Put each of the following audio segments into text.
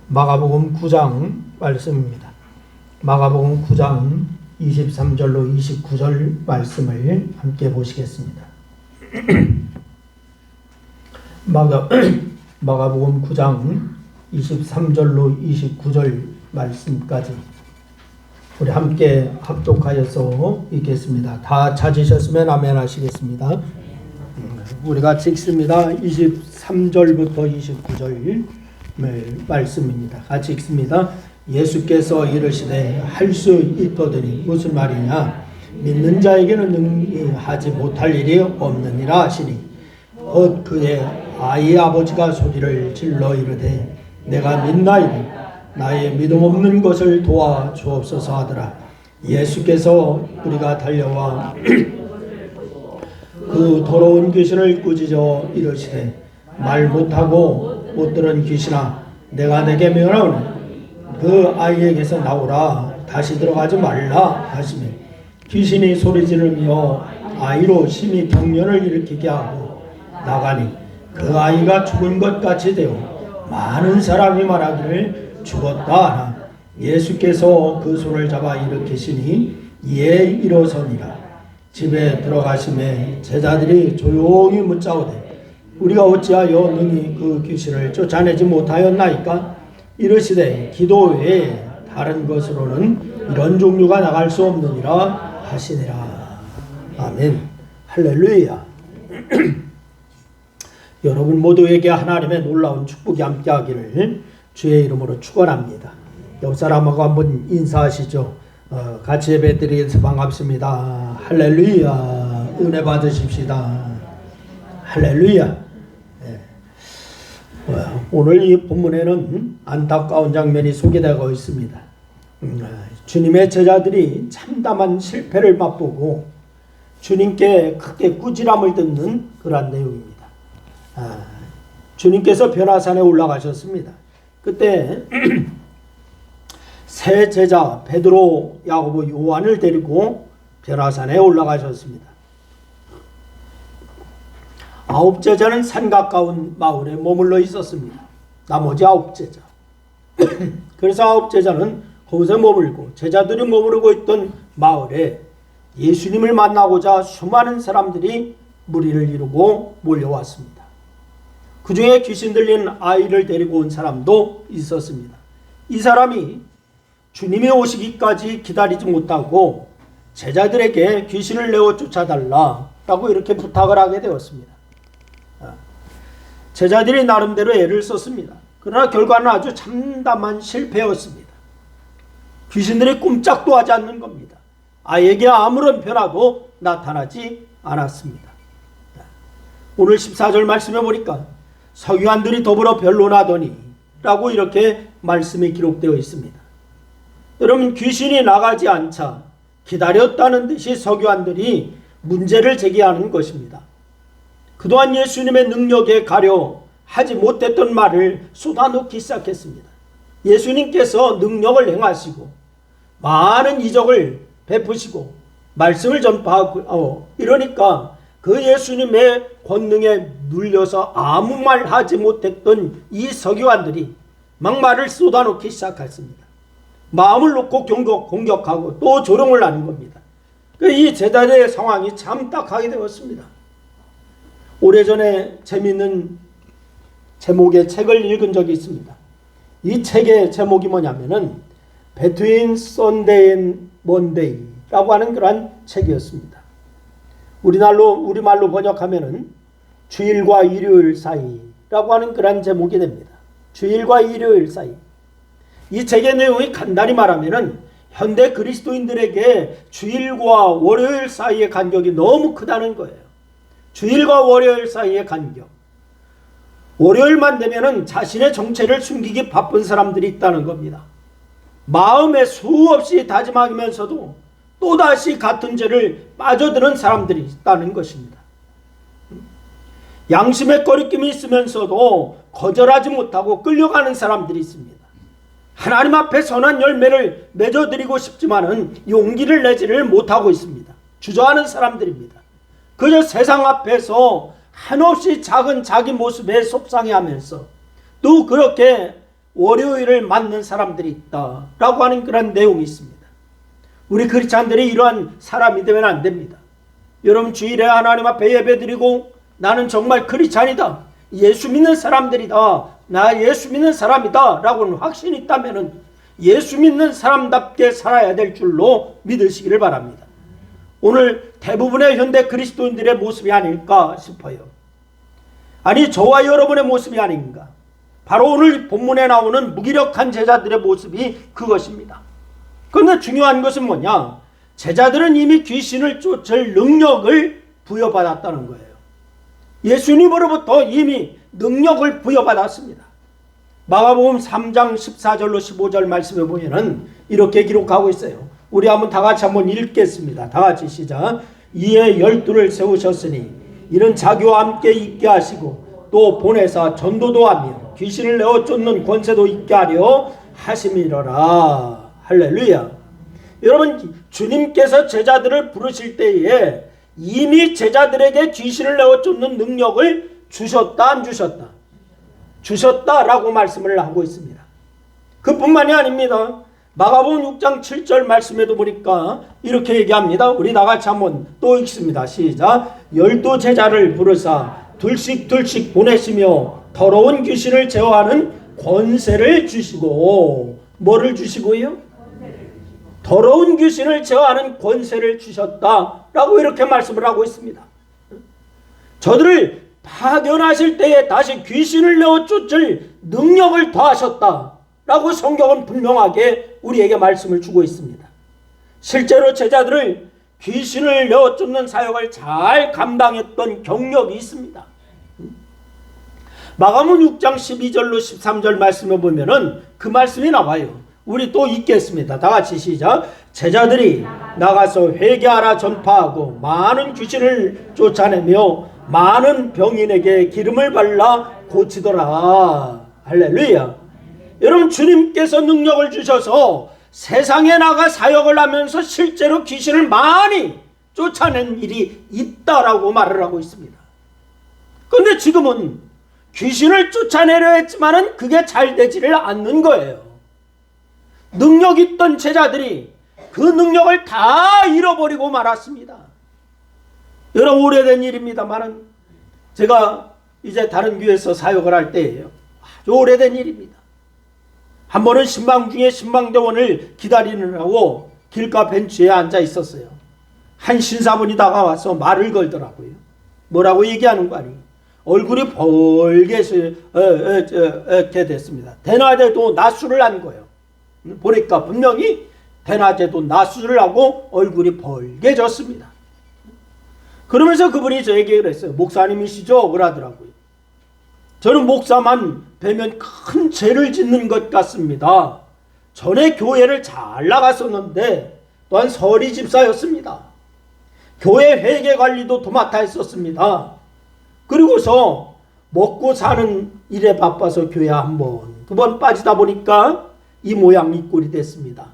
마가복음 9장 말씀입니다. 마가복음 9장 23절로 29절 말씀을 함께 보시겠습니다. 마가복음 9장 23절로 29절 말씀까지 우리 함께 합독하여서 읽겠습니다. 다 찾으셨으면 아멘 하시겠습니다. 우리가 읽습니다. 23절부터 29절 말씀입니다. 같이 읽습니다. 예수께서 이르시되 할 수 있거든이 무슨 말이냐? 믿는 자에게는 능히 하지 못할 일이 없느니라 하시니 곧 그의 아이 아버지가 소리를 질러 이르되 내가 믿나이다. 나의 믿음 없는 것을 도와 주옵소서 하더라. 예수께서 우리가 달려와 그 더러운 귀신을 꾸짖어 이르시되 말 못하고 못 들은 귀신아 내가 내게 명하노니 그 아이에게서 나오라. 다시 들어가지 말라 하시며 귀신이 소리 지르며 아이로 심히 경련을 일으키게 하고 나가니 그 아이가 죽은 것 같이 되어 많은 사람이 말하기를 죽었다 하나 예수께서 그 손을 잡아 일으키시니 이에 일어서니라. 집에 들어가심에 제자들이 조용히 묻자오되 우리가 어찌하여 능히 그 귀신을 쫓아내지 못하였나이까? 이르시되 기도 외에 다른 것으로는 이런 종류가 나갈 수 없느니라 하시니라. 아멘. 할렐루야. 여러분 모두에게 하나님의 놀라운 축복이 함께하기를 주의 이름으로 축원합니다. 옆 사람하고 한번 인사하시죠. 같이 예배드리면서 반갑습니다. 할렐루야. 은혜 받으십시다. 할렐루야. 오늘 이 본문에는 안타까운 장면이 소개되고 있습니다. 주님의 제자들이 참담한 실패를 맛보고 주님께 크게 꾸지람을 듣는 그러한 내용입니다. 주님께서 변화산에 올라가셨습니다. 그때 세 제자 베드로, 야고보, 요한을 데리고 변화산에 올라가셨습니다. 9 제자는 산 가까운 마을에 머물러 있었습니다. 나머지 9 제자. 그래서 9 제자는 거기서 머물고 제자들이 머무르고 있던 마을에 예수님을 만나고자 수많은 사람들이 무리를 이루고 몰려왔습니다. 그 중에 귀신 들린 아이를 데리고 온 사람도 있었습니다. 이 사람이 주님이 오시기까지 기다리지 못하고 제자들에게 귀신을 내어 쫓아달라라고 이렇게 부탁을 하게 되었습니다. 제자들이 나름대로 애를 썼습니다. 그러나 결과는 아주 참담한 실패였습니다. 귀신들이 꼼짝도 하지 않는 겁니다. 아이에게 아무런 변화도 나타나지 않았습니다. 오늘 14절 말씀해 보니까 서기관들이 더불어 변론하더니 라고 이렇게 말씀이 기록되어 있습니다. 여러분 귀신이 나가지 않자 기다렸다는 듯이 서기관들이 문제를 제기하는 것입니다. 그동안 예수님의 능력에 가려 하지 못했던 말을 쏟아놓기 시작했습니다. 예수님께서 능력을 행하시고 많은 이적을 베푸시고 말씀을 전파하고 이러니까 그 예수님의 권능에 눌려서 아무 말 하지 못했던 이 서기관들이 막 말을 쏟아놓기 시작했습니다. 마음을 놓고 공격하고 또 조롱을 하는 겁니다. 이 제자들의 상황이 참 딱하게 되었습니다. 오래전에 재미있는 제목의 책을 읽은 적이 있습니다. 이 책의 제목이 뭐냐면은 Between Sunday and Monday라고 하는 그러한 책이었습니다. 우리말로 번역하면은 주일과 일요일 사이라고 하는 그러한 제목이 됩니다. 주일과 일요일 사이. 이 책의 내용이 간단히 말하면은 현대 그리스도인들에게 주일과 월요일 사이의 간격이 너무 크다는 거예요. 주일과 월요일 사이의 간격. 월요일만 되면은 자신의 정체를 숨기기 바쁜 사람들이 있다는 겁니다. 마음에 수없이 다짐하면서도 또다시 같은 죄를 빠져드는 사람들이 있다는 것입니다. 양심의 거리낌이 있으면서도 거절하지 못하고 끌려가는 사람들이 있습니다. 하나님 앞에 선한 열매를 맺어드리고 싶지만은 용기를 내지를 못하고 있습니다. 주저하는 사람들입니다. 그저 세상 앞에서 한없이 작은 자기 모습에 속상해하면서 또 그렇게 월요일을 맞는 사람들이 있다라고 하는 그런 내용이 있습니다. 우리 크리스찬들이 이러한 사람이 되면 안 됩니다. 여러분 주일에 하나님 앞에 예배드리고 나는 정말 크리스찬이다, 예수 믿는 사람들이다, 나 예수 믿는 사람이다 라고는 확신이 있다면 예수 믿는 사람답게 살아야 될 줄로 믿으시기를 바랍니다. 오늘 대부분의 현대 그리스도인들의 모습이 아닐까 싶어요. 아니 저와 여러분의 모습이 아닌가. 바로 오늘 본문에 나오는 무기력한 제자들의 모습이 그것입니다. 그런데 중요한 것은 뭐냐, 제자들은 이미 귀신을 쫓을 능력을 부여받았다는 거예요. 예수님으로부터 이미 능력을 부여받았습니다. 마가복음 3장 14절로 15절 말씀에 보면은 이렇게 기록하고 있어요. 우리 다 같이 한번 읽겠습니다. 다 같이 시작. 이에 12를 세우셨으니 이는 자기와 함께 있게 하시고 또 보내사 전도도 하며 귀신을 내어 쫓는 권세도 있게 하려 하심이로라. 할렐루야. 여러분 주님께서 제자들을 부르실 때에 이미 제자들에게 귀신을 내어 쫓는 능력을 주셨다 안 주셨다? 주셨다라고 말씀을 하고 있습니다. 그뿐만이 아닙니다. 마가복음 6장 7절 말씀에도 보니까 이렇게 얘기합니다. 우리 다같이 한번 또 읽습니다. 시작. 12 제자를 부르사 둘씩 보내시며 더러운 귀신을 제어하는 권세를 주시고, 뭐를 주시고요? 더러운 귀신을 제어하는 권세를 주셨다라고 이렇게 말씀을 하고 있습니다. 저들을 파견하실 때에 다시 귀신을 내어 쫓을 능력을 더하셨다라고 성경은 분명하게 우리에게 말씀을 주고 있습니다. 실제로 제자들을 귀신을 내어 쫓는 사역을 잘 감당했던 경력이 있습니다. 마가복음 6장 12절로 13절 말씀을 보면은 그 말씀이 나와요. 우리 또 읽겠습니다. 다 같이 시작. 제자들이 나가서 회개하라 전파하고 많은 귀신을 쫓아내며 많은 병인에게 기름을 발라 고치더라. 할렐루야. 여러분 주님께서 능력을 주셔서 세상에 나가 사역을 하면서 실제로 귀신을 많이 쫓아낸 일이 있다라고 말을 하고 있습니다. 그런데 지금은 귀신을 쫓아내려 했지만은 그게 잘 되지를 않는 거예요. 능력 있던 제자들이 그 능력을 다 잃어버리고 말았습니다. 여러분 오래된 일입니다만은 제가 이제 다른 교회에서 사역을 할 때예요. 아주 오래된 일입니다. 한 번은 신방 중에 신방대원을 기다리느라고 길가 벤치에 앉아 있었어요. 한 신사분이 다가와서 말을 걸더라고요. 뭐라고 얘기하는 거 아니에요. 얼굴이 벌게 됐습니다. 대낮에도 낮술을 한 거예요. 보니까 분명히 대낮에도 낮술을 하고 얼굴이 벌게졌습니다. 그러면서 그분이 저에게 그랬어요. 목사님이시죠? 그러더라고요. 저는 목사만 뵈면 큰 죄를 짓는 것 같습니다. 전에 교회를 잘 나갔었는데 또한 서리 집사였습니다. 교회 회계 관리도 도맡아 했었습니다. 그리고서 먹고 사는 일에 바빠서 교회 한 번, 두 번 빠지다 보니까 이 모양 이 꼴이 됐습니다.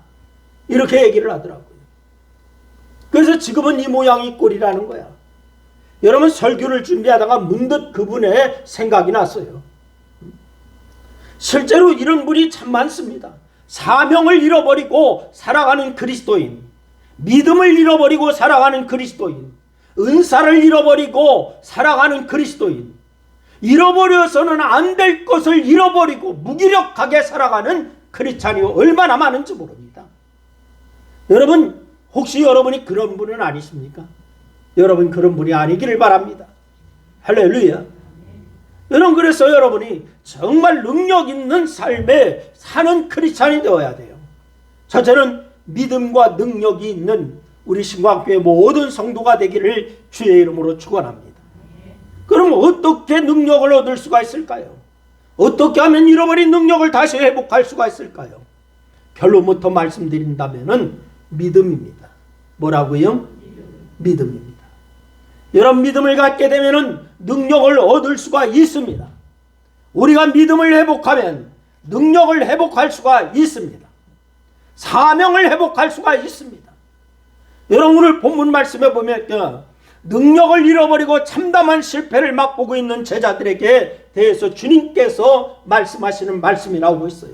이렇게 얘기를 하더라고요. 그래서 지금은 이 모양 이 꼴이라는 거야. 여러분 설교를 준비하다가 문득 그분의 생각이 났어요. 실제로 이런 분이 참 많습니다. 사명을 잃어버리고 살아가는 그리스도인, 믿음을 잃어버리고 살아가는 그리스도인, 은사를 잃어버리고 살아가는 그리스도인, 잃어버려서는 안 될 것을 잃어버리고 무기력하게 살아가는 크리스찬이 얼마나 많은지 모릅니다. 여러분 혹시 여러분이 그런 분은 아니십니까? 여러분 그런 분이 아니기를 바랍니다. 할렐루야. 여러분 그래서 여러분이 정말 능력 있는 삶에 사는 크리스찬이 되어야 돼요. 첫째는 믿음과 능력이 있는 우리 신광교회 모든 성도가 되기를 주의 이름으로 축원합니다. 그럼 어떻게 능력을 얻을 수가 있을까요? 어떻게 하면 잃어버린 능력을 다시 회복할 수가 있을까요? 결론부터 말씀드린다면은 믿음입니다. 뭐라고요? 믿음입니다. 여러분 믿음을 갖게 되면은 능력을 얻을 수가 있습니다. 우리가 믿음을 회복하면 능력을 회복할 수가 있습니다. 사명을 회복할 수가 있습니다. 여러분 오늘 본문 말씀에 보면 능력을 잃어버리고 참담한 실패를 맛보고 있는 제자들에게 대해서 주님께서 말씀하시는 말씀이 나오고 있어요.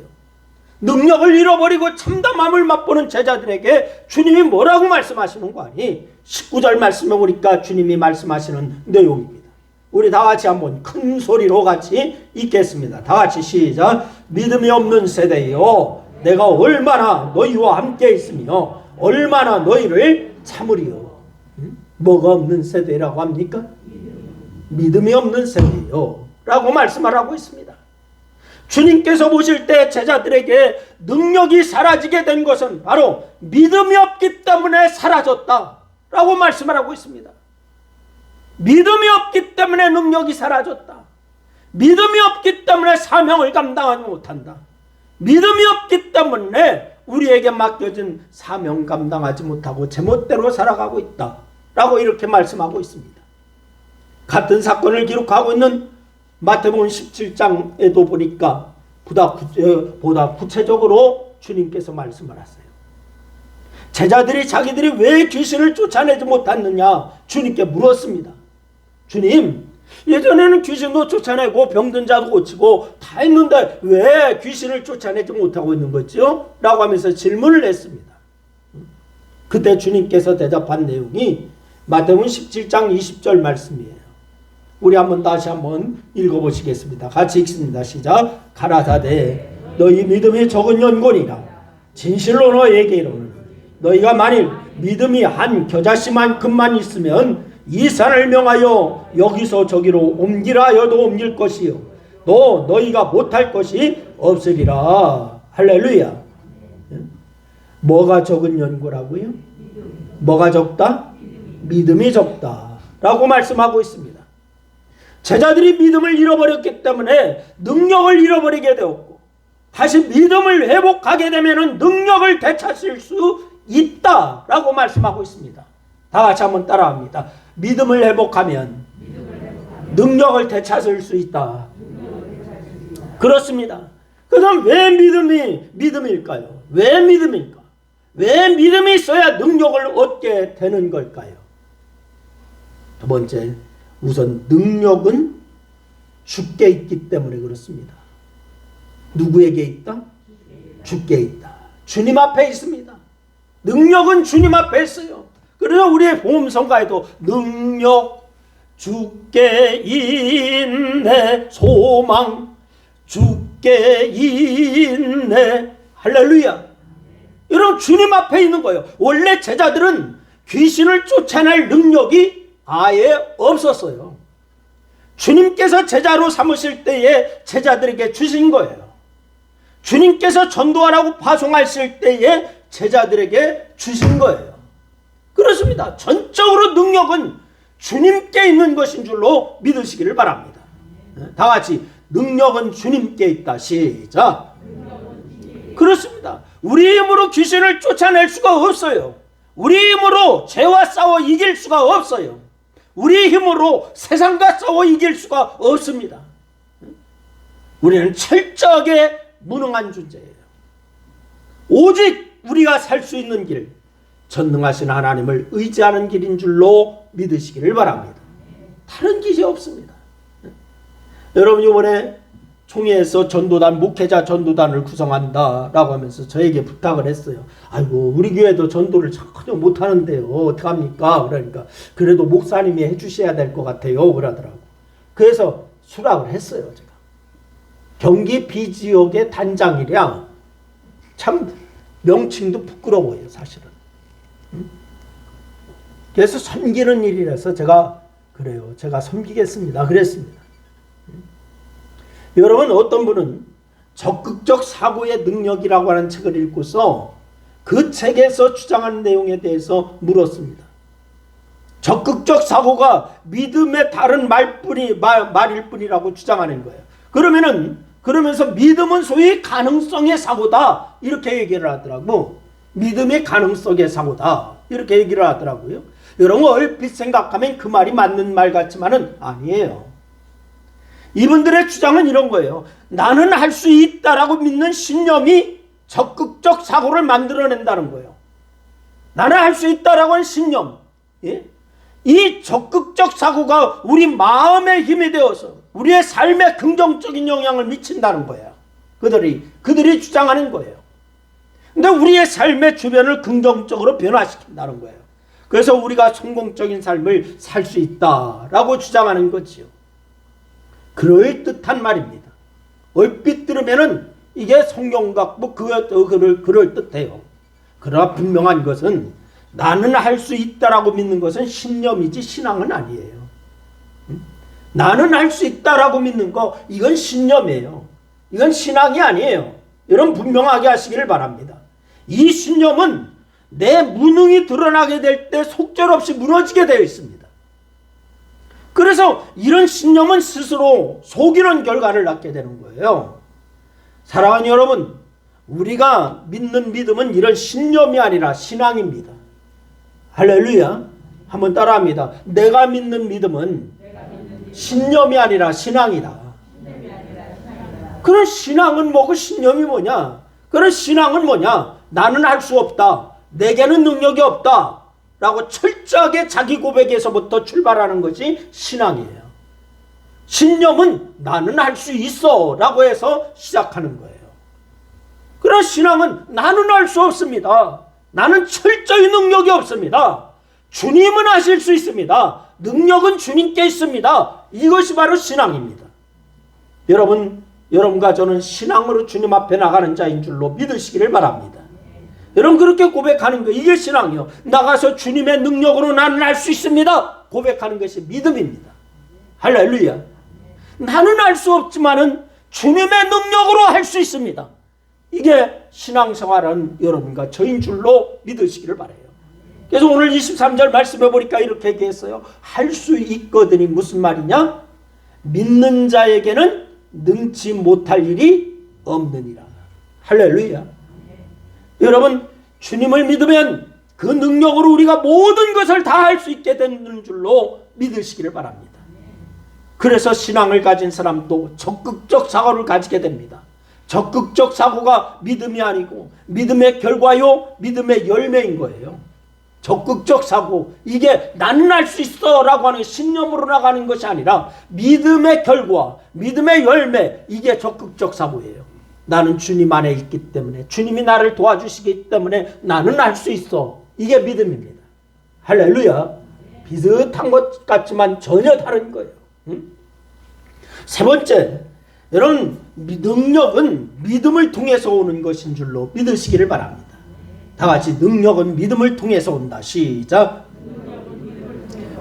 능력을 잃어버리고 참담함을 맛보는 제자들에게 주님이 뭐라고 말씀하시는 거 아니? 19절 말씀에 보니까 주님이 말씀하시는 내용입니다. 우리 다 같이 한번 큰 소리로 같이 읽겠습니다. 다 같이 시작. 믿음이 없는 세대여, 내가 얼마나 너희와 함께 있으며 얼마나 너희를 참으리요. 뭐가 없는 세대라고 합니까? 믿음이 없는 세대요 라고 말씀을 하고 있습니다. 주님께서 보실 때 제자들에게 능력이 사라지게 된 것은 바로 믿음이 없기 때문에 사라졌다 라고 말씀을 하고 있습니다. 믿음이 없기 때문에 능력이 사라졌다. 믿음이 없기 때문에 사명을 감당하지 못한다. 믿음이 없기 때문에 우리에게 맡겨진 사명 감당하지 못하고 제멋대로 살아가고 있다 라고 이렇게 말씀하고 있습니다. 같은 사건을 기록하고 있는 마태복음 17장에도 보니까 보다 구체적으로 주님께서 말씀을 하세요. 제자들이 자기들이 왜 귀신을 쫓아내지 못했느냐 주님께 물었습니다. 주님, 예전에는 귀신도 쫓아내고 병든 자도 고치고 다 했는데 왜 귀신을 쫓아내지 못하고 있는 거죠? 라고 하면서 질문을 했습니다. 그때 주님께서 대답한 내용이 마태복음 17장 20절 말씀이에요. 우리 다시 한번 읽어보시겠습니다. 같이 읽습니다. 시작. 가라사대 너희 믿음이 적은 연곤이라 진실로 너희에게 이르노니 너희가 만일 믿음이 한 겨자씨만큼만 있으면 이 산을 명하여 여기서 저기로 옮기라 하여도 옮길 것이요 또 너희가 못할 것이 없으리라. 할렐루야. 뭐가 적은 연고라고요? 뭐가 적다? 믿음이 적다 라고 말씀하고 있습니다. 제자들이 믿음을 잃어버렸기 때문에 능력을 잃어버리게 되었고 다시 믿음을 회복하게 되면 능력을 되찾을 수 있다라고 말씀하고 있습니다. 다 같이 한번 따라합니다. 믿음을 회복하면 능력을 되찾을 수 있다. 그렇습니다. 그럼 왜 믿음일까요? 왜 믿음일까? 왜 믿음이 있어야 능력을 얻게 되는 걸까요? 두 번째, 우선 능력은 주께 있기 때문에 그렇습니다. 누구에게 있다? 주께 있다. 주님 앞에 있습니다. 능력은 주님 앞에 있어요. 그래서 우리의 복음성가에도 능력 주께 있네 소망 주께 있네 할렐루야. 여러분 주님 앞에 있는 거예요. 원래 제자들은 귀신을 쫓아낼 능력이 아예 없었어요. 주님께서 제자로 삼으실 때에 제자들에게 주신 거예요. 주님께서 전도하라고 파송하실 때에 제자들에게 주신 거예요. 그렇습니다. 전적으로 능력은 주님께 있는 것인 줄로 믿으시기를 바랍니다. 다 같이 능력은 주님께 있다. 시작. 그렇습니다. 우리 힘으로 귀신을 쫓아낼 수가 없어요. 우리 힘으로 죄와 싸워 이길 수가 없어요. 우리 힘으로 세상과 싸워 이길 수가 없습니다. 우리는 철저하게 무능한 존재예요. 오직 우리가 살 수 있는 길, 전능하신 하나님을 의지하는 길인 줄로 믿으시기를 바랍니다. 다른 길이 없습니다. 여러분 이번에 총회에서 전도단, 목회자 전도단을 구성한다라고 하면서 저에게 부탁을 했어요. 아이고 우리 교회도 전도를 전혀 못하는데요. 어떡합니까? 그러니까 그래도 목사님이 해주셔야 될 것 같아요. 그러더라고. 그래서 수락을 했어요. 제가. 경기 B지역의 단장이랴. 참 명칭도 부끄러워요. 사실은. 그래서 섬기는 일이라서 제가 그래요. 제가 섬기겠습니다. 그랬습니다. 여러분 어떤 분은 적극적 사고의 능력이라고 하는 책을 읽고서 그 책에서 주장하는 내용에 대해서 물었습니다. 적극적 사고가 믿음의 다른 말일 뿐이라고 주장하는 거예요. 그러면서 믿음은 소위 가능성의 사고다 이렇게 얘기를 하더라고. 믿음의 가능성의 사고다 이렇게 얘기를 하더라고요. 여러분 얼핏 생각하면 그 말이 맞는 말 같지만은 아니에요. 이분들의 주장은 이런 거예요. 나는 할 수 있다라고 믿는 신념이 적극적 사고를 만들어낸다는 거예요. 나는 할 수 있다라고 하는 신념. 예? 이 적극적 사고가 우리 마음의 힘이 되어서 우리의 삶에 긍정적인 영향을 미친다는 거예요. 그들이 주장하는 거예요. 근데 우리의 삶의 주변을 긍정적으로 변화시킨다는 거예요. 그래서 우리가 성공적인 삶을 살 수 있다라고 주장하는 거지요. 그럴듯한 말입니다. 얼핏 들으면은 이게 성경 같고 그럴듯해요. 그러나 분명한 것은 나는 할 수 있다라고 믿는 것은 신념이지 신앙은 아니에요. 나는 할 수 있다라고 믿는 거, 이건 신념이에요. 이건 신앙이 아니에요. 여러분 분명하게 하시기를 바랍니다. 이 신념은 내 무능이 드러나게 될 때 속절없이 무너지게 되어 있습니다. 그래서 이런 신념은 스스로 속이는 결과를 낳게 되는 거예요. 사랑하는 여러분, 우리가 믿는 믿음은 이런 신념이 아니라 신앙입니다. 할렐루야. 한번 따라합니다. 내가 믿는 믿음은 신념이 아니라 신앙이다. 그런 신앙은 뭐고 신념이 뭐냐? 그런 신앙은 뭐냐? 나는 할 수 없다. 내게는 능력이 없다. 라고 철저하게 자기 고백에서부터 출발하는 것이 신앙이에요. 신념은 나는 할 수 있어 라고 해서 시작하는 거예요. 그런 신앙은 나는 할 수 없습니다. 나는 철저히 능력이 없습니다. 주님은 하실 수 있습니다. 능력은 주님께 있습니다. 이것이 바로 신앙입니다. 여러분과 저는 신앙으로 주님 앞에 나가는 자인 줄로 믿으시기를 바랍니다. 여러분 그렇게 고백하는 거, 이게 신앙이요. 나가서 주님의 능력으로 나는 할 수 있습니다. 고백하는 것이 믿음입니다. 할렐루야. 나는 할 수 없지만은 주님의 능력으로 할 수 있습니다. 이게 신앙생활은 여러분과 저인 줄로 믿으시기를 바라요. 그래서 오늘 23절 말씀해 보니까 이렇게 얘기했어요. 할 수 있거든이 무슨 말이냐? 믿는 자에게는 능치 못할 일이 없느니라. 할렐루야. 여러분 주님을 믿으면 그 능력으로 우리가 모든 것을 다 할 수 있게 되는 줄로 믿으시기를 바랍니다. 그래서 신앙을 가진 사람도 적극적 사고를 가지게 됩니다. 적극적 사고가 믿음이 아니고 믿음의 결과요, 믿음의 열매인 거예요. 적극적 사고, 이게 나는 할 수 있어 라고 하는 신념으로 나가는 것이 아니라 믿음의 결과, 믿음의 열매, 이게 적극적 사고예요. 나는 주님 안에 있기 때문에, 주님이 나를 도와주시기 때문에 나는 할 수 있어. 이게 믿음입니다. 할렐루야. 비슷한 것 같지만 전혀 다른 거예요. 세 번째, 여러분 능력은 믿음을 통해서 오는 것인 줄로 믿으시기를 바랍니다. 다 같이 능력은 믿음을 통해서 온다. 시작.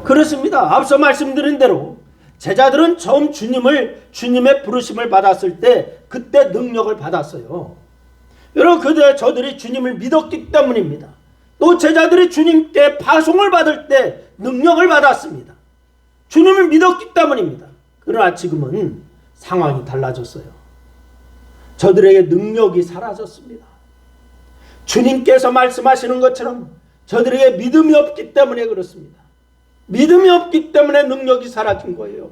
그렇습니다. 앞서 말씀드린 대로 제자들은 처음 주님의 부르심을 받았을 때 그때 능력을 받았어요. 여러분 저들이 주님을 믿었기 때문입니다. 또 제자들이 주님께 파송을 받을 때 능력을 받았습니다. 주님을 믿었기 때문입니다. 그러나 지금은 상황이 달라졌어요. 저들에게 능력이 사라졌습니다. 주님께서 말씀하시는 것처럼 저들에게 믿음이 없기 때문에 그렇습니다. 믿음이 없기 때문에 능력이 사라진 거예요.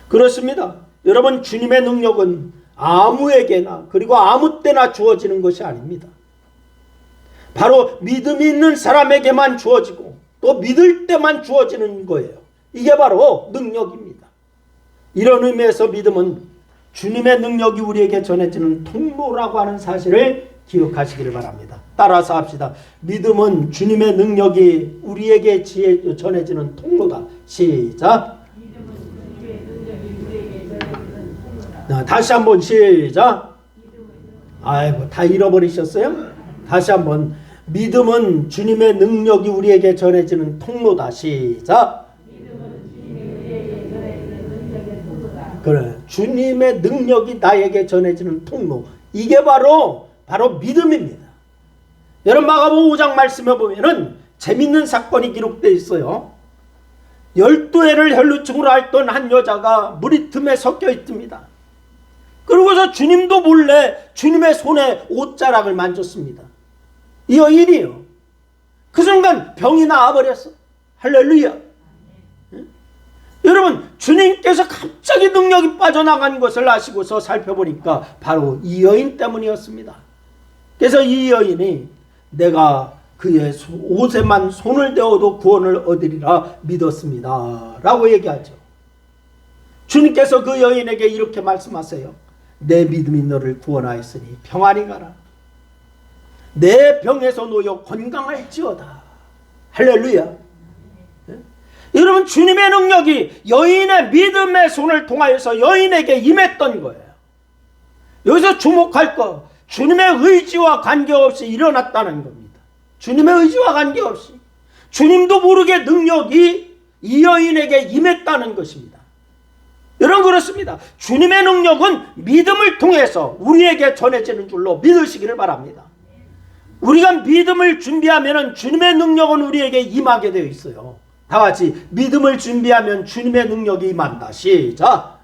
그렇습니다. 여러분 주님의 능력은 아무에게나 그리고 아무 때나 주어지는 것이 아닙니다. 바로 믿음이 있는 사람에게만 주어지고 또 믿을 때만 주어지는 거예요. 이게 바로 능력입니다. 이런 의미에서 믿음은 주님의 능력이 우리에게 전해지는 통로라고 하는 사실을 기억하시기를 바랍니다. 따라서 합시다. 믿음은 주님의 능력이 우리에게 전해지는 통로다. 시작. 다시 한번 시작. 아이고 다 잃어버리셨어요? 다시 한번. 믿음은 주님의 능력이 우리에게 전해지는 통로다. 시작. 그래, 주님의 능력이 나에게 전해지는 통로. 이게 바로 믿음입니다. 여러분 마가복음 5장 말씀해 보면은 재밌는 사건이 기록되어 있어요. 12해를 혈루증으로 앓던 한 여자가 무리 틈에 섞여 있습니다. 그러고서 주님도 몰래 주님의 손에 옷자락을 만졌습니다. 이 여인이요. 그 순간 병이 나아버렸어. 할렐루야. 여러분 주님께서 갑자기 능력이 빠져나간 것을 아시고서 살펴보니까 바로 이 여인 때문이었습니다. 그래서 이 여인이 내가 그의 옷에만 손을 대어도 구원을 얻으리라 믿었습니다 라고 얘기하죠. 주님께서 그 여인에게 이렇게 말씀하세요. 내 믿음이 너를 구원하였으니 평안히 가라. 내 병에서 놓여 건강할지어다. 할렐루야. 여러분, 주님의 능력이 여인의 믿음의 손을 통하여서 여인에게 임했던 거예요. 여기서 주목할 것, 주님의 의지와 관계없이 일어났다는 겁니다. 주님의 의지와 관계없이 주님도 모르게 능력이 이 여인에게 임했다는 것입니다. 여러분, 그렇습니다. 주님의 능력은 믿음을 통해서 우리에게 전해지는 줄로 믿으시기를 바랍니다. 우리가 믿음을 준비하면 주님의 능력은 우리에게 임하게 되어 있어요. 다 같이 믿음을 준비하면 주님의 능력이 임한다. 시작.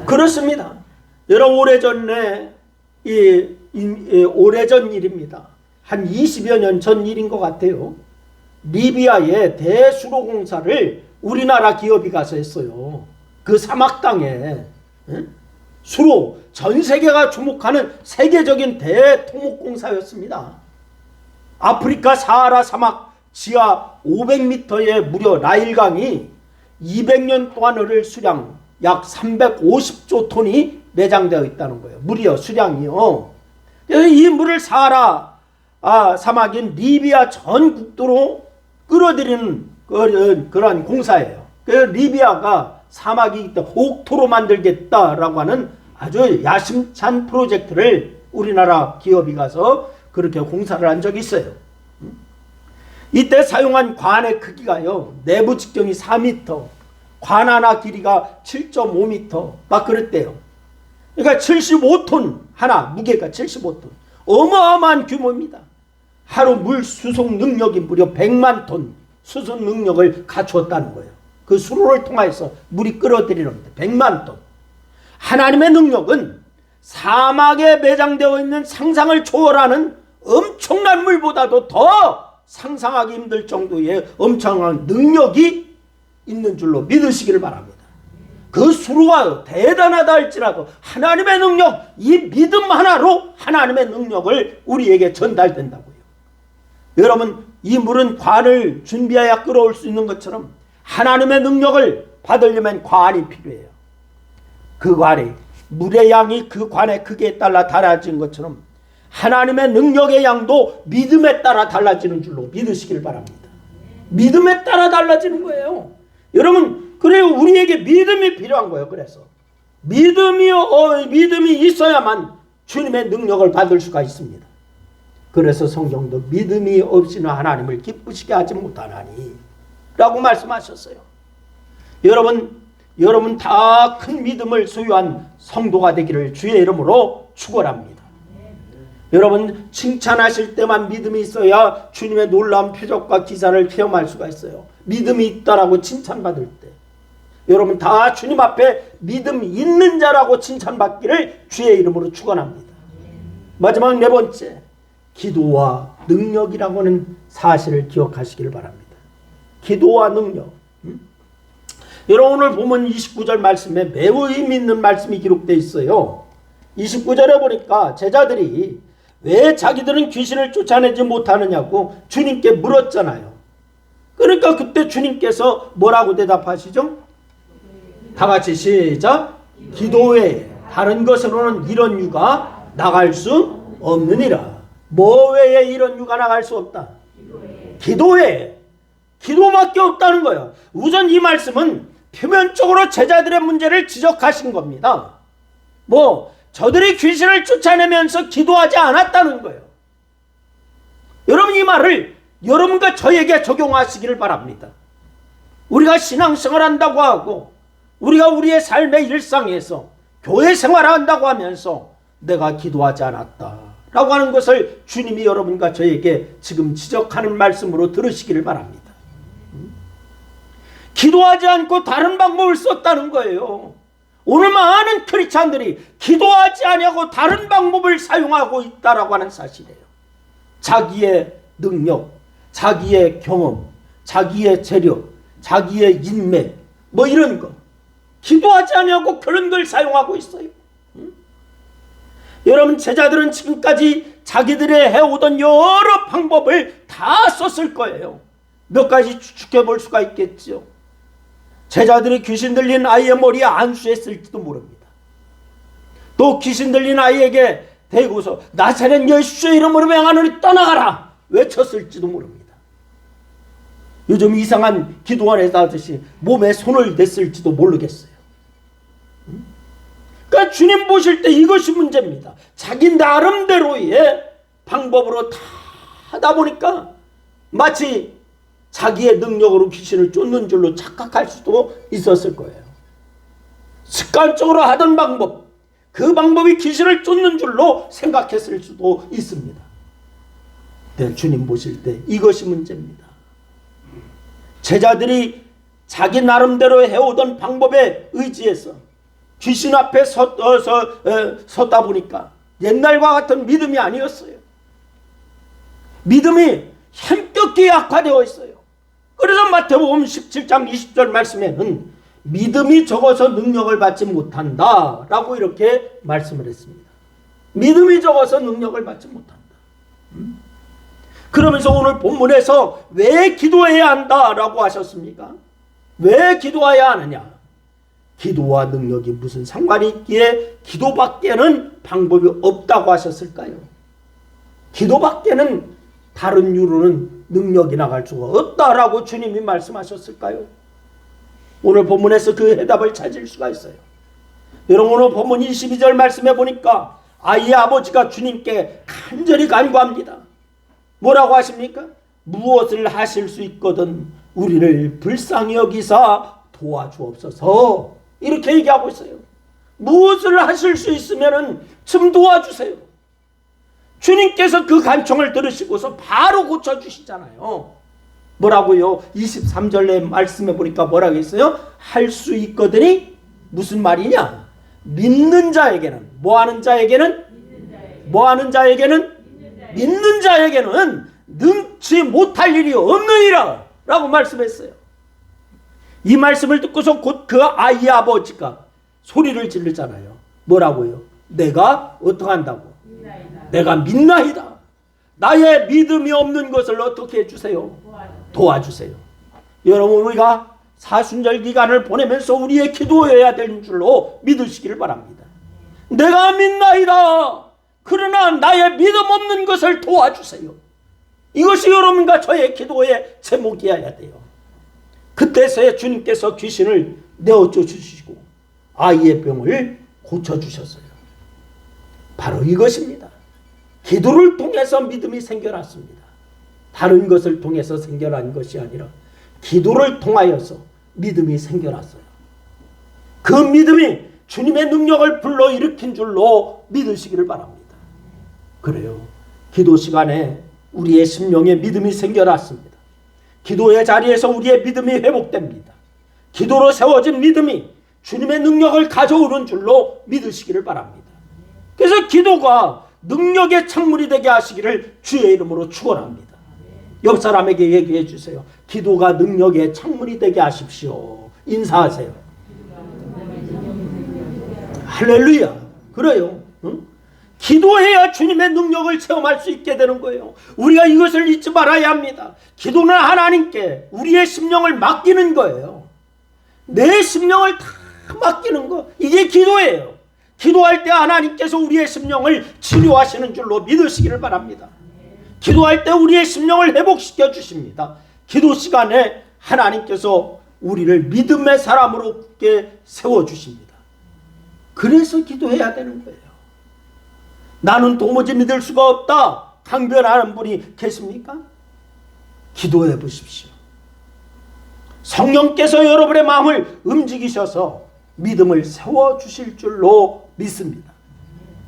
그렇습니다. 여러분, 오래전에 오래전 일입니다. 한 20여 년 전 일인 것 같아요. 리비아의 대수로 공사를 우리나라 기업이 가서 했어요. 그 사막 땅에 수로, 전 세계가 주목하는 세계적인 대토목 공사였습니다. 아프리카 사하라 사막 지하 500m의 무려 나일강이 200년 동안 흐를 수량 약 350조 톤이 내장되어 있다는 거예요. 물이요, 수량이요. 이 물을 사하라 사막인 리비아 전 국도로 끌어들이는 그런 공사예요. 리비아가 사막이 옥토로 만들겠다라고 하는 아주 야심찬 프로젝트를 우리나라 기업이 가서 그렇게 공사를 한 적이 있어요. 이때 사용한 관의 크기가요, 내부 직경이 4m, 관 하나 길이가 7.5m 막 그랬대요. 그러니까 75톤 하나, 무게가 75톤. 어마어마한 규모입니다. 하루 물 수송 능력이 무려 100만 톤 수송 능력을 갖추었다는 거예요. 그 수로를 통해서 물이 끌어들이는데 100만 톤. 하나님의 능력은 사막에 매장되어 있는 상상을 초월하는 엄청난 물보다도 더 상상하기 힘들 정도의 엄청난 능력이 있는 줄로 믿으시기를 바랍니다. 그 수로가 대단하다 할지라도 하나님의 능력, 이 믿음 하나로 하나님의 능력을 우리에게 전달된다고요. 여러분, 이 물은 관을 준비해야 끌어올 수 있는 것처럼 하나님의 능력을 받으려면 관이 필요해요. 그 관이, 물의 양이 그 관의 크기에 따라 달라진 것처럼 하나님의 능력의 양도 믿음에 따라 달라지는 줄로 믿으시길 바랍니다. 믿음에 따라 달라지는 거예요. 여러분, 그래요. 우리에게 믿음이 필요한 거예요. 그래서 믿음이 있어야만 주님의 능력을 받을 수가 있습니다. 그래서 성경도 믿음이 없이는 하나님을 기쁘시게 하지 못하나니 라고 말씀하셨어요. 여러분 다 큰 믿음을 소유한 성도가 되기를 주의 이름으로 축원합니다. 여러분, 칭찬하실 때만 믿음이 있어야 주님의 놀라운 표적과 기사를 체험할 수가 있어요. 믿음이 있다라고 칭찬받을 때 여러분 다 주님 앞에 믿음이 있는 자라고 칭찬받기를 주의 이름으로 축원합니다. 마지막 네 번째, 기도와 능력이라고 하는 사실을 기억하시길 바랍니다. 기도와 능력. 여러분, 오늘 보면 29절 말씀에 매우 의미 있는 말씀이 기록되어 있어요. 29절에 보니까 제자들이 왜 자기들은 귀신을 쫓아내지 못하느냐고 주님께 물었잖아요. 그러니까 그때 주님께서 뭐라고 대답하시죠? 다 같이 시작. 기도 외에 다른 것으로는 이런 유가 나갈 수 없느니라. 뭐 외에 이런 유가 나갈 수 없다? 기도 외에. 기도밖에 없다는 거예요. 우선 이 말씀은 표면적으로 제자들의 문제를 지적하신 겁니다. 저들이 귀신을 쫓아내면서 기도하지 않았다는 거예요. 여러분, 이 말을 여러분과 저에게 적용하시기를 바랍니다. 우리가 신앙생활 한다고 하고 우리가 우리의 삶의 일상에서 교회 생활한다고 하면서 내가 기도하지 않았다 라고 하는 것을 주님이 여러분과 저에게 지금 지적하는 말씀으로 들으시기를 바랍니다. 기도하지 않고 다른 방법을 썼다는 거예요. 오늘 많은 크리스찬들이 기도하지 아니하고 다른 방법을 사용하고 있다라고 하는 사실이에요. 자기의 능력, 자기의 경험, 자기의 재력, 자기의 인맥 이런 거. 기도하지 아니하고 그런 걸 사용하고 있어요. 여러분, 제자들은 지금까지 자기들이 해오던 여러 방법을 다 썼을 거예요. 몇 가지 추측해 볼 수가 있겠죠. 제자들이 귀신 들린 아이의 머리에 안수했을지도 모릅니다. 또 귀신 들린 아이에게 대고서 나사렛 예수의 이름으로 명하노니 떠나가라 외쳤을지도 모릅니다. 요즘 이상한 기도원에서 하듯이 몸에 손을 댔을지도 모르겠어요. 그러니까 주님 보실 때 이것이 문제입니다. 자기 나름대로의 방법으로 다 하다 보니까 마치 자기의 능력으로 귀신을 쫓는 줄로 착각할 수도 있었을 거예요. 습관적으로 하던 방법, 그 방법이 귀신을 쫓는 줄로 생각했을 수도 있습니다. 네, 주님 보실 때 이것이 문제입니다. 제자들이 자기 나름대로 해오던 방법에 의지해서 귀신 앞에 섰다 보니까 옛날과 같은 믿음이 아니었어요. 믿음이 현격히 약화되어 있어요. 그래서 마태복음 17장 20절 말씀에는 믿음이 적어서 능력을 받지 못한다 라고 이렇게 말씀을 했습니다. 믿음이 적어서 능력을 받지 못한다. 그러면서 오늘 본문에서 왜 기도해야 한다라고 하셨습니까? 왜 기도해야 하느냐? 기도와 능력이 무슨 상관이 있기에 기도밖에는 방법이 없다고 하셨을까요? 기도밖에는 다른 이유로는 능력이 나갈 수가 없다라고 주님이 말씀하셨을까요? 오늘 본문에서 그 해답을 찾을 수가 있어요. 여러분, 오늘 본문 22절 말씀해 보니까 아이의 아버지가 주님께 간절히 간구합니다. 뭐라고 하십니까? 무엇을 하실 수 있거든 우리를 불쌍히 여기사 도와주옵소서. 이렇게 얘기하고 있어요. 무엇을 하실 수 있으면 좀 도와주세요. 주님께서 그 간청을 들으시고서 바로 고쳐주시잖아요. 뭐라고요? 23절에 말씀해 보니까 뭐라고 했어요? 할 수 있거든이 무슨 말이냐? 믿는 자에게는, 뭐하는 자에게는? 뭐하는 자에게는? 믿는 자에게는 능치 못할 일이 없느니라 라고 말씀했어요. 이 말씀을 듣고서 곧 그 아이의 아버지가 소리를 지르잖아요. 뭐라고요? 내가 어떡한다고? 내가 믿나이다. 나의 믿음이 없는 것을 어떻게 해주세요? 도와주세요. 여러분, 우리가 사순절 기간을 보내면서 우리의 기도해야 되는 줄로 믿으시기를 바랍니다. 내가 믿나이다. 그러나 나의 믿음 없는 것을 도와주세요. 이것이 여러분과 저의 기도의 제목이어야 돼요. 그때서야 주님께서 귀신을 내어쫓으시고 아이의 병을 고쳐주셨어요. 바로 이것입니다. 기도를 통해서 믿음이 생겨났습니다. 다른 것을 통해서 생겨난 것이 아니라 기도를 통하여서 믿음이 생겨났어요. 그 믿음이 주님의 능력을 불러일으킨 줄로 믿으시기를 바랍니다. 그래요. 기도 시간에 우리의 심령에 믿음이 생겨났습니다. 기도의 자리에서 우리의 믿음이 회복됩니다. 기도로 세워진 믿음이 주님의 능력을 가져오는 줄로 믿으시기를 바랍니다. 그래서 기도가 능력의 창문이 되게 하시기를 주의 이름으로 축원합니다. 옆 사람에게 얘기해 주세요. 기도가 능력의 창문이 되게 하십시오. 인사하세요. 할렐루야. 그래요. 응? 기도해야 주님의 능력을 체험할 수 있게 되는 거예요. 우리가 이것을 잊지 말아야 합니다. 기도는 하나님께 우리의 심령을 맡기는 거예요. 내 심령을 다 맡기는 거, 이게 기도예요. 기도할 때 하나님께서 우리의 심령을 치료하시는 줄로 믿으시기를 바랍니다. 기도할 때 우리의 심령을 회복시켜 주십니다. 기도 시간에 하나님께서 우리를 믿음의 사람으로 굳게 세워주십니다. 그래서 기도해야 되는 거예요. 나는 도무지 믿을 수가 없다 강변하는 분이 계십니까? 기도해 보십시오. 성령께서 여러분의 마음을 움직이셔서 믿음을 세워주실 줄로 믿습니다.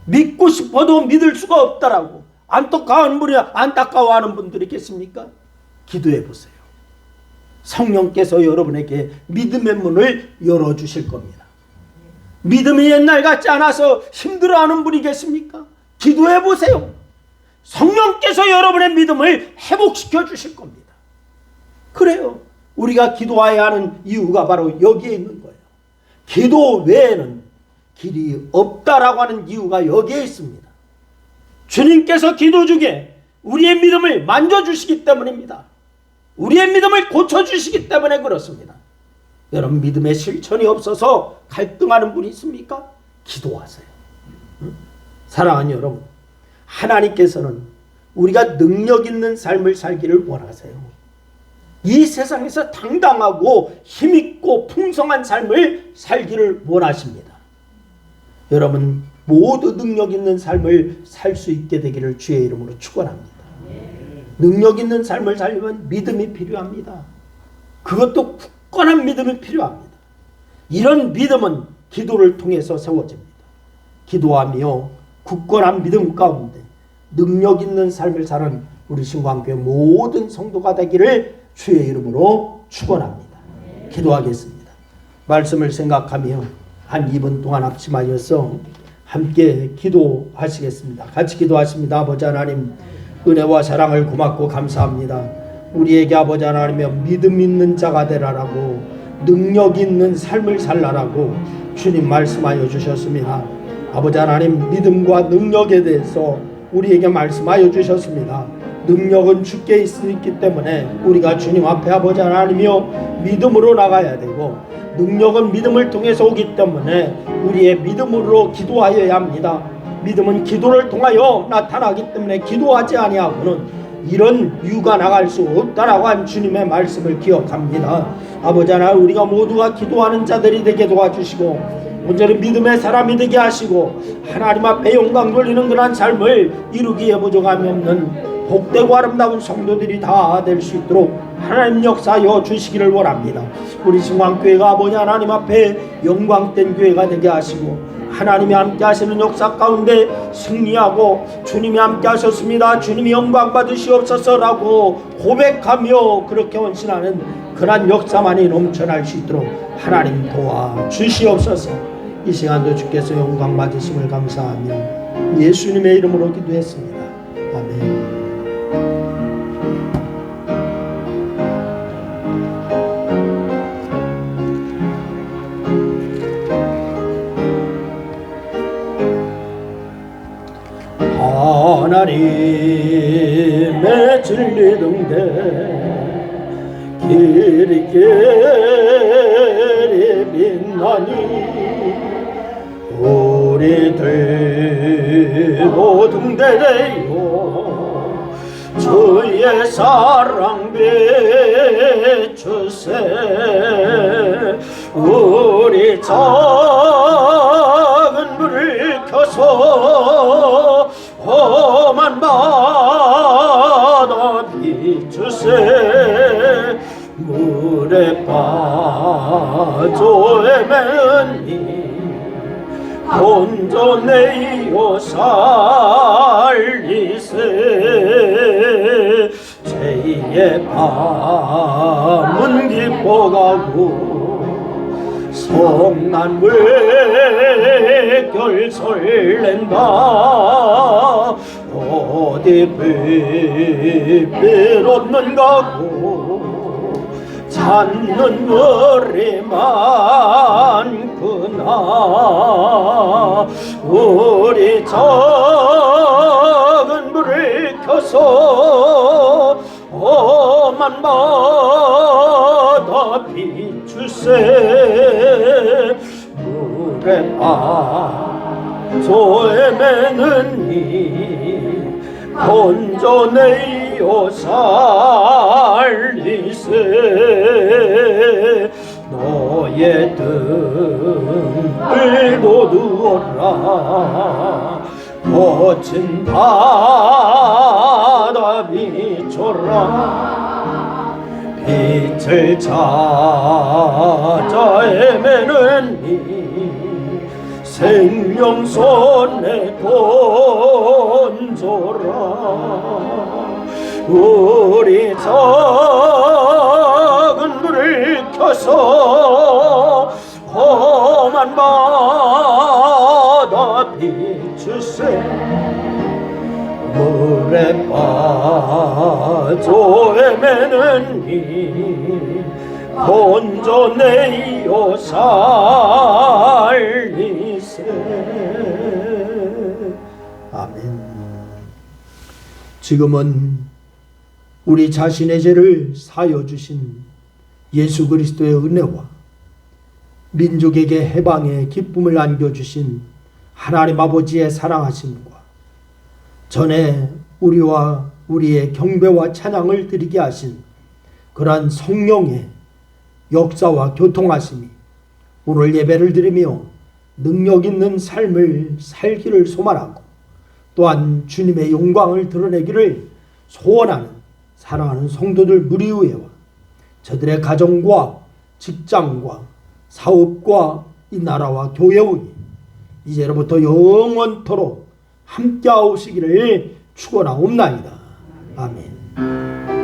믿고 싶어도 믿을 수가 없다라고 안타까워하는 분들이 계십니까? 기도해 보세요. 성령께서 여러분에게 믿음의 문을 열어주실 겁니다. 믿음이 옛날 같지 않아서 힘들어하는 분이 계십니까? 기도해 보세요. 성령께서 여러분의 믿음을 회복시켜 주실 겁니다. 그래요. 우리가 기도해야 하는 이유가 바로 여기에 있는 거예요. 기도 외에는 길이 없다라고 하는 이유가 여기에 있습니다. 주님께서 기도 중에 우리의 믿음을 만져주시기 때문입니다. 우리의 믿음을 고쳐주시기 때문에 그렇습니다. 여러분, 믿음의 실천이 없어서 갈등하는 분이 있습니까? 기도하세요. 사랑하는 여러분, 하나님께서는 우리가 능력 있는 삶을 살기를 원하세요. 이 세상에서 당당하고 힘있고 풍성한 삶을 살기를 원하십니다. 여러분, 모두 능력 있는 삶을 살 수 있게 되기를 주의 이름으로 축원합니다. 능력 있는 삶을 살려면 믿음이 필요합니다. 그것도 굳건한 믿음이 필요합니다. 이런 믿음은 기도를 통해서 세워집니다. 기도하며 굳건한 믿음 가운데 능력 있는 삶을 사는 우리 신광교회 모든 성도가 되기를 주의 이름으로 축원합니다. 기도하겠습니다. 말씀을 생각하며 한 2분 동안 합심하여서 함께 기도하시겠습니다. 같이 기도하십니다. 아버지 하나님, 은혜와 사랑을 고맙고 감사합니다. 우리에게 아버지 하나님의 믿음 있는 자가 되라라고, 능력 있는 삶을 살라라고 주님 말씀하여 주셨습니다. 아버지 하나님, 믿음과 능력에 대해서 우리에게 말씀하여 주셨습니다. 능력은 주께 있기 때문에 우리가 주님 앞에 아버지 하나님이여 믿음으로 나가야 되고, 능력은 믿음을 통해서 오기 때문에 우리의 믿음으로 기도하여야 합니다. 믿음은 기도를 통하여 나타나기 때문에 기도하지 아니하고는 이런 유가 나갈 수 없다라고 한 주님의 말씀을 기억합니다. 아버지 하나님, 우리가 모두가 기도하는 자들이 되게 도와주시고 온전히 믿음의 사람이 되게 하시고 하나님 앞에 영광 돌리는 그런 삶을 이루기에 부족함이 없는 복되고 아름다운 성도들이 다 될 수 있도록 하나님 역사하여 주시기를 원합니다. 우리 신광교회가 아버지 하나님 앞에 영광된 교회가 되게 하시고 하나님이 함께 하시는 역사 가운데 승리하고 주님이 함께 하셨습니다, 주님이 영광 받으시옵소서라고 고백하며 그렇게 헌신하는 그러한 역사만이 넘쳐날 수 있도록 하나님 도와주시옵소서. 이 시간도 주께서 영광 받으심을 감사하며 예수님의 이름으로 기도했습니다. 아멘. 하나님의 진리 등대 길이 빛나니 우리들도 등대되어 주의 사랑 비추세. 우리 작은 불을 켜서 험한 바다 비추세. 물에 빠져 헤매니 건져내어 살리세. 죄의 밤은 기뻐가고 성난 외결 설렌다. 어디 불빛 없는가고 찾는 머리 많구나. 우리 작은 불을 켜서 험한 바다 비추세. 물에 빠져 헤매느니 건져내어 살리세. 너의 등을 도두어라. 거친 바다 비춰라. 빛을 찾아 헤매느니 생명선에 던져라. 우리 작은 불을 켜서 험한 바다 비추세. 물에 빠져 헤매느니 건져내어 살리세. 아멘. 지금은 우리 자신의 죄를 사여 주신 예수 그리스도의 은혜와 민족에게 해방의 기쁨을 안겨주신 하나님 아버지의 사랑하심과 전에 우리와 우리의 경배와 찬양을 드리게 하신 그러한 성령의 역사와 교통하심이 오늘 예배를 드리며 능력 있는 삶을 살기를 소망하고 또한 주님의 영광을 드러내기를 소원하는 사랑하는 성도들 무리의회와 저들의 가정과 직장과 사업과 이 나라와 교회의 이제로부터 영원토록 함께하시기를 축원하옵나이다. 아멘.